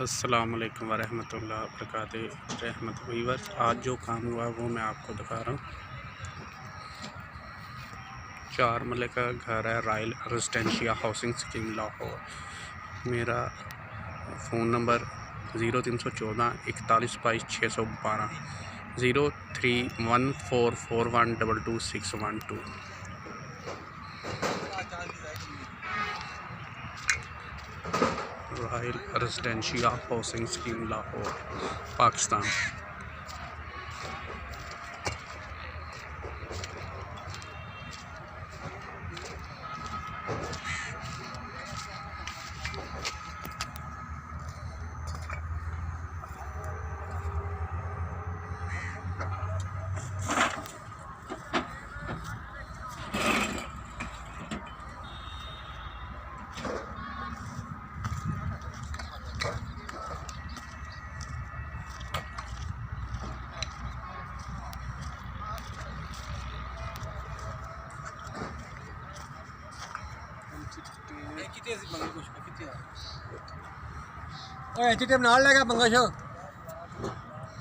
अस्सलाम वालेकुम वरहमतुल्लाहि वबरकातुहू। रहमत वीवर्स, आज जो काम हुआ वो मैं आपको दिखा रहा हूँ। 4 मरले का घर है, royal residencia housing scheme Lahore. मेरा phone number 0314 41 22 612 031441222612। Royal residencia housing scheme Lahore, Pakistan. नाल लगा पंगा शो